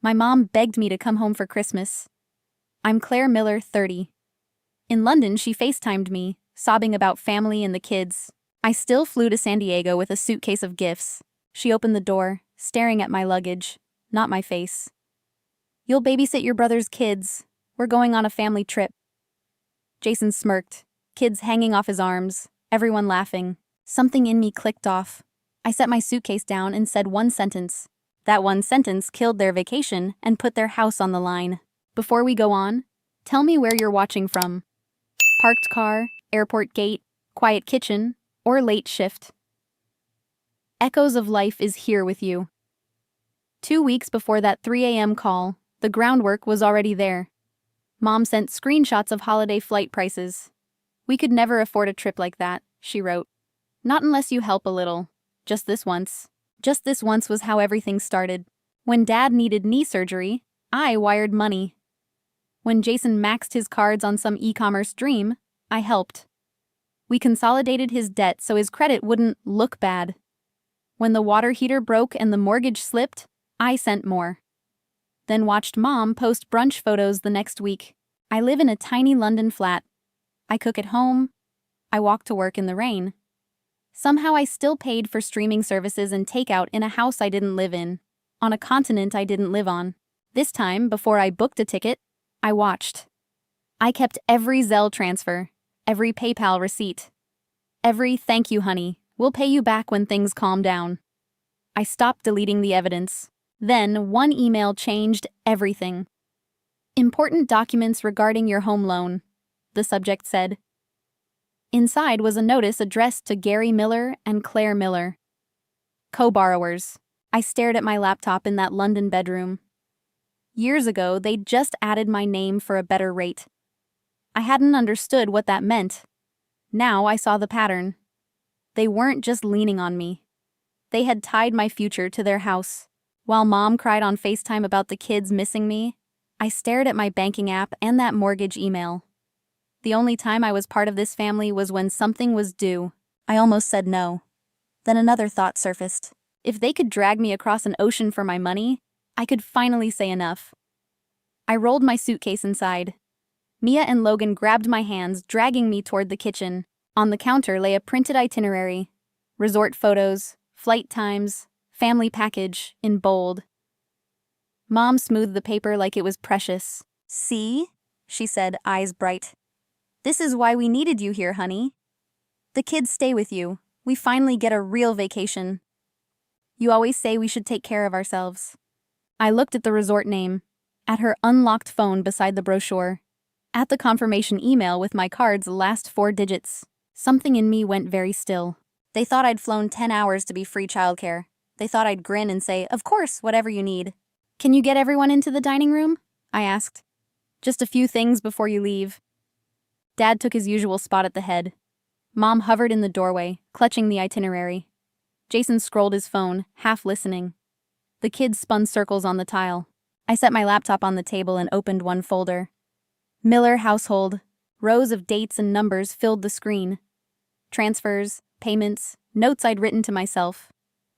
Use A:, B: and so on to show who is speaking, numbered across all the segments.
A: My mom begged me to come home for Christmas. I'm Claire Miller, 30. In London, she FaceTimed me, sobbing about family and the kids. I still flew to San Diego with a suitcase of gifts. She opened the door, staring at my luggage, not my face. You'll babysit your brother's kids. We're going on a family trip. Jason smirked, kids hanging off his arms, everyone laughing. Something in me clicked off. I set my suitcase down and said one sentence. That one sentence killed their vacation and put their house on the line. Before we go on, tell me where you're watching from. Parked car, airport gate, quiet kitchen, or late shift. Echoes of Life is here with you. 2 weeks before that 3 a.m. call, the groundwork was already there. Mom sent screenshots of holiday flight prices. We could never afford a trip like that, she wrote. Not unless you help a little. Just this once. Just this once was how everything started. When Dad needed knee surgery, I wired money. When Jason maxed his cards on some e-commerce dream, I helped. We consolidated his debt so his credit wouldn't look bad. When the water heater broke and the mortgage slipped, I sent more. Then watched Mom post brunch photos the next week. I live in a tiny London flat. I cook at home. I walk to work in the rain. Somehow I still paid for streaming services and takeout in a house I didn't live in, on a continent I didn't live on. This time, before I booked a ticket, I watched. I kept every Zelle transfer, every PayPal receipt, every "thank you, honey, we'll pay you back when things calm down." I stopped deleting the evidence. Then, one email changed everything. Important documents regarding your home loan, the subject said. Inside was a notice addressed to Gary Miller and Claire Miller, co-borrowers. I stared at my laptop in that London bedroom. Years ago, they'd just added my name for a better rate. I hadn't understood what that meant. Now I saw the pattern. They weren't just leaning on me. They had tied my future to their house. While Mom cried on FaceTime about the kids missing me, I stared at my banking app and that mortgage email. The only time I was part of this family was when something was due. I almost said no. Then another thought surfaced. If they could drag me across an ocean for my money, I could finally say enough. I rolled my suitcase inside. Mia and Logan grabbed my hands, dragging me toward the kitchen. On the counter lay a printed itinerary. Resort photos, flight times, family package, in bold. Mom smoothed the paper like it was precious. "See?" she said, eyes bright. "This is why we needed you here, honey. The kids stay with you. We finally get a real vacation. You always say we should take care of ourselves." I looked at the resort name, at her unlocked phone beside the brochure, at the confirmation email with my card's last 4 digits. Something in me went very still. They thought I'd flown 10 hours to be free childcare. They thought I'd grin and say, "Of course, whatever you need." "Can you get everyone into the dining room?" I asked. "Just a few things before you leave." Dad took his usual spot at the head. Mom hovered in the doorway, clutching the itinerary. Jason scrolled his phone, half listening. The kids spun circles on the tile. I set my laptop on the table and opened one folder. Miller household. Rows of dates and numbers filled the screen. Transfers, payments, notes I'd written to myself.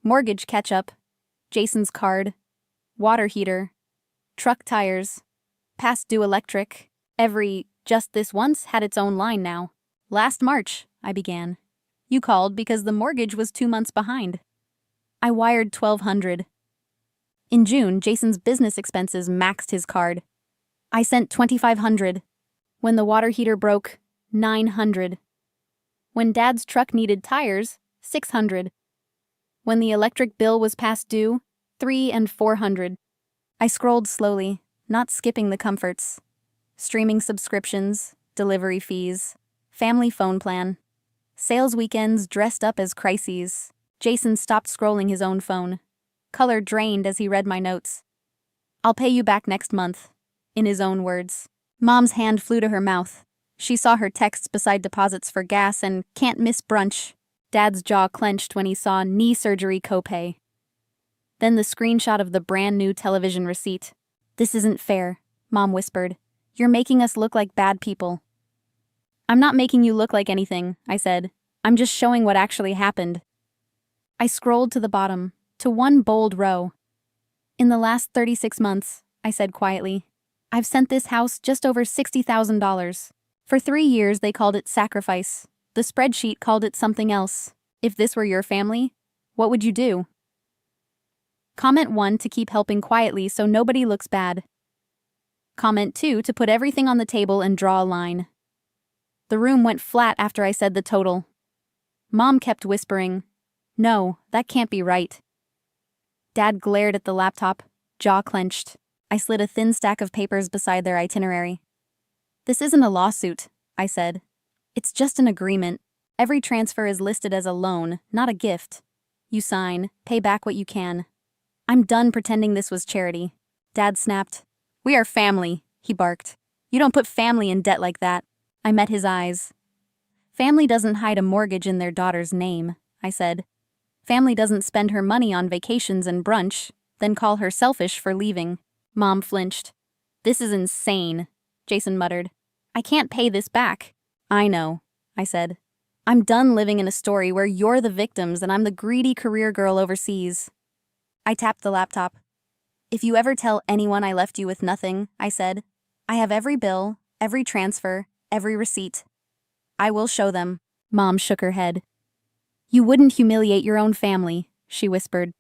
A: Mortgage catch-up. Jason's card. Water heater. Truck tires. Past due electric. Every "just this once" had its own line now. "Last March," I began. "You called because the mortgage was 2 months behind." I wired $1,200. In June, Jason's business expenses maxed his card. I sent $2,500. When the water heater broke, $900. When Dad's truck needed tires, $600. When the electric bill was past due, $300 and $400. I scrolled slowly, not skipping the comforts. Streaming subscriptions, delivery fees, family phone plan, sales weekends dressed up as crises. Jason stopped scrolling his own phone. Color drained as he read my notes. "I'll pay you back next month," in his own words. Mom's hand flew to her mouth. She saw her texts beside deposits for gas and "can't miss brunch." Dad's jaw clenched when he saw knee surgery copay. Then the screenshot of the brand new television receipt. "This isn't fair," Mom whispered. "You're making us look like bad people." "I'm not making you look like anything," I said. "I'm just showing what actually happened." I scrolled to the bottom, to one bold row. In the last 36 months, I said quietly, I've sent this house just over $60,000. For 3 years they called it sacrifice. The spreadsheet called it something else. If this were your family, what would you do? Comment 1 to keep helping quietly so nobody looks bad. Comment 2 to put everything on the table and draw a line. The room went flat after I said the total. Mom kept whispering, No, that can't be right. Dad glared at the laptop, jaw clenched. I slid a thin stack of papers beside their itinerary. This isn't a lawsuit, I said. It's just an agreement. Every transfer is listed as a loan, not a gift. You sign, pay back what you can. I'm done pretending this was charity. Dad snapped. We are family, he barked. You don't put family in debt like that. I met his eyes. Family doesn't hide a mortgage in their daughter's name, I said. Family doesn't spend her money on vacations and brunch, then call her selfish for leaving. Mom flinched. This is insane, Jason muttered. I can't pay this back. I know, I said. I'm done living in a story where you're the victims and I'm the greedy career girl overseas. I tapped the laptop. If you ever tell anyone I left you with nothing, I said, I have every bill, every transfer, every receipt. I will show them. Mom shook her head. You wouldn't humiliate your own family, she whispered.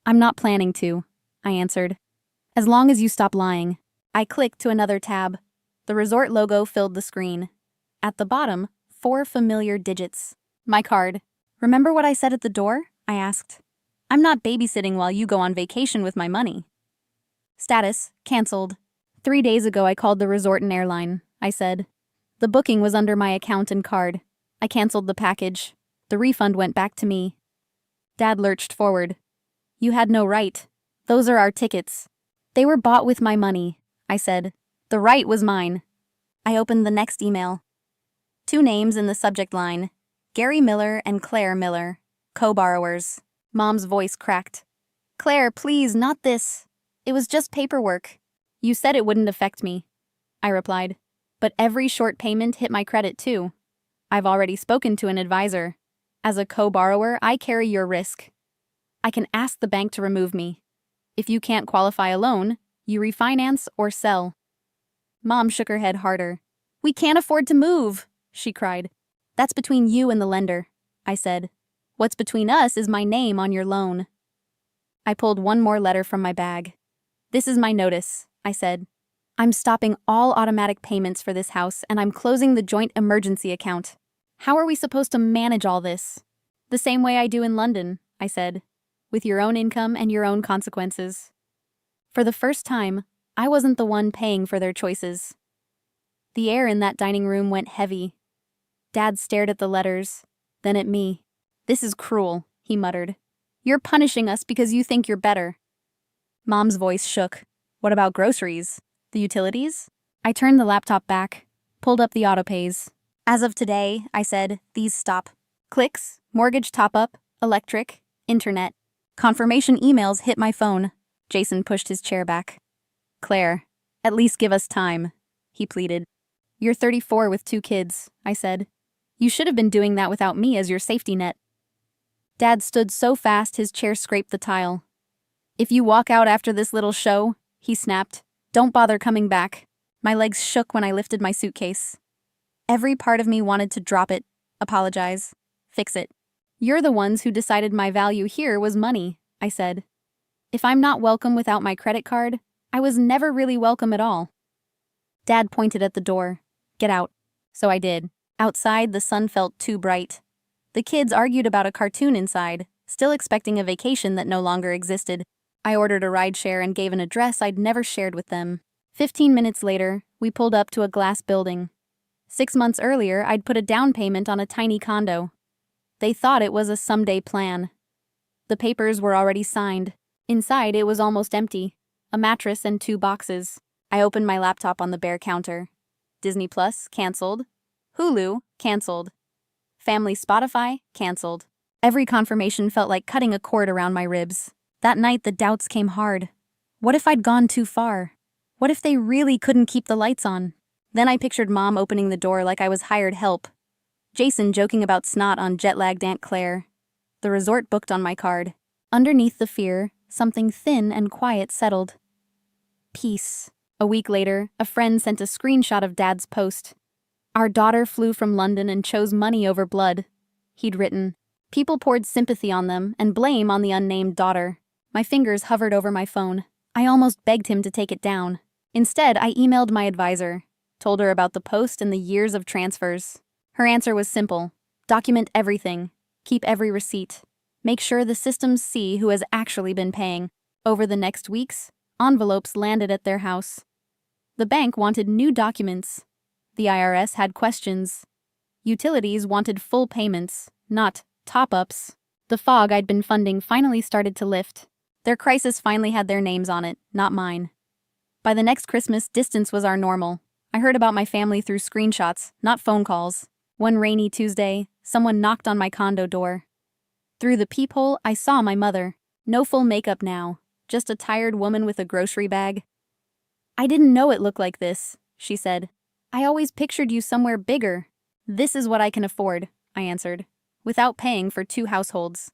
A: I'm not planning to, I answered. As long as you stop lying. I clicked to another tab. The resort logo filled the screen. At the bottom, 4 familiar digits. My card. Remember what I said at the door? I asked. I'm not babysitting while you go on vacation with my money. Status, cancelled. 3 days ago I called the resort and airline, I said. The booking was under my account and card. I cancelled the package. The refund went back to me. Dad lurched forward. You had no right. Those are our tickets. They were bought with my money, I said. The right was mine. I opened the next email. 2 names in the subject line. Gary Miller and Claire Miller, co-borrowers. Mom's voice cracked. Claire, please, not this. It was just paperwork. You said it wouldn't affect me, I replied. But every short payment hit my credit too. I've already spoken to an advisor. As a co-borrower, I carry your risk. I can ask the bank to remove me. If you can't qualify a loan, you refinance or sell. Mom shook her head harder. We can't afford to move, she cried. That's between you and the lender, I said. What's between us is my name on your loan. I pulled one more letter from my bag. This is my notice, I said. I'm stopping all automatic payments for this house and I'm closing the joint emergency account. How are we supposed to manage all this? The same way I do in London, I said, with your own income and your own consequences. For the first time, I wasn't the one paying for their choices. The air in that dining room went heavy. Dad stared at the letters, then at me. This is cruel, he muttered. You're punishing us because you think you're better. Mom's voice shook. What about groceries? The utilities? I turned the laptop back, pulled up the autopays. As of today, I said, these stop. Clicks, mortgage top-up, electric, internet. Confirmation emails hit my phone. Jason pushed his chair back. Claire, at least give us time, he pleaded. You're 34 with 2 kids, I said. You should have been doing that without me as your safety net. Dad stood so fast his chair scraped the tile. If you walk out after this little show, he snapped, don't bother coming back. My legs shook when I lifted my suitcase. Every part of me wanted to drop it, apologize, fix it. You're the ones who decided my value here was money, I said. If I'm not welcome without my credit card, I was never really welcome at all. Dad pointed at the door. Get out. So I did. Outside, the sun felt too bright. The kids argued about a cartoon inside, still expecting a vacation that no longer existed. I ordered a rideshare and gave an address I'd never shared with them. 15 minutes later, we pulled up to a glass building. 6 months earlier, I'd put a down payment on a tiny condo. They thought it was a someday plan. The papers were already signed. Inside, it was almost empty. A mattress and 2 boxes. I opened my laptop on the bare counter. Disney Plus, canceled. Hulu, canceled. Family Spotify, canceled. Every confirmation felt like cutting a cord around my ribs. That night, the doubts came hard. What if I'd gone too far? What if they really couldn't keep the lights on? Then I pictured Mom opening the door like I was hired help. Jason joking about snot on jet-lagged Aunt Claire. The resort booked on my card. Underneath the fear, something thin and quiet settled. Peace. A week later, a friend sent a screenshot of Dad's post. Our daughter flew from London and chose money over blood, he'd written. People poured sympathy on them and blame on the unnamed daughter. My fingers hovered over my phone. I almost begged him to take it down. Instead, I emailed my advisor, told her about the post and the years of transfers. Her answer was simple. Document everything. Keep every receipt. Make sure the systems see who has actually been paying. Over the next weeks, envelopes landed at their house. The bank wanted new documents. The IRS had questions. Utilities wanted full payments, not top-ups. The fog I'd been funding finally started to lift. Their crisis finally had their names on it, not mine. By the next Christmas, distance was our normal. I heard about my family through screenshots, not phone calls. One rainy Tuesday, someone knocked on my condo door. Through the peephole, I saw my mother. No full makeup now, just a tired woman with a grocery bag. "I didn't know it looked like this," she said. "I always pictured you somewhere bigger." "This is what I can afford," I answered, without paying for 2 households.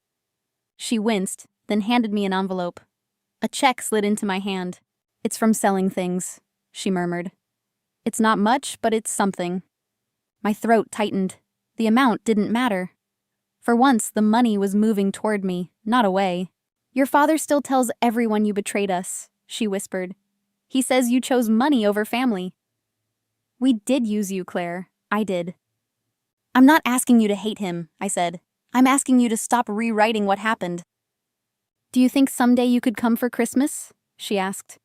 A: She winced, then handed me an envelope. A check slid into my hand. "It's from selling things," she murmured. "It's not much, but it's something." My throat tightened. The amount didn't matter. For once, the money was moving toward me, not away. "Your father still tells everyone you betrayed us," she whispered. "He says you chose money over family." "We did use you, Claire. I did." "I'm not asking you to hate him," I said. "I'm asking you to stop rewriting what happened." "Do you think someday you could come for Christmas?" she asked.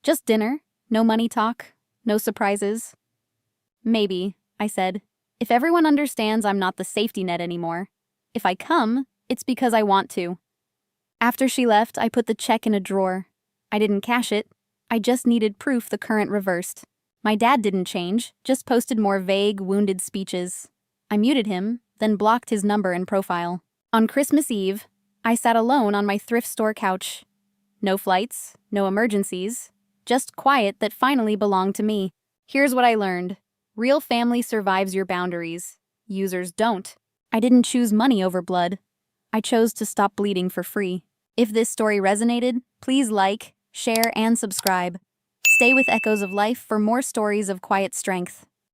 A: "Just dinner? No money talk? No surprises?" "Maybe," I said. "If everyone understands I'm not the safety net anymore. If I come, it's because I want to." After she left, I put the check in a drawer. I didn't cash it. I just needed proof the current reversed. My dad didn't change, just posted more vague, wounded speeches. I muted him, then blocked his number and profile. On Christmas Eve, I sat alone on my thrift store couch. No flights, no emergencies, just quiet that finally belonged to me. Here's what I learned. Real family survives your boundaries. Users don't. I didn't choose money over blood. I chose to stop bleeding for free. If this story resonated, please like, share, and subscribe. Stay with Echoes of Life for more stories of quiet strength.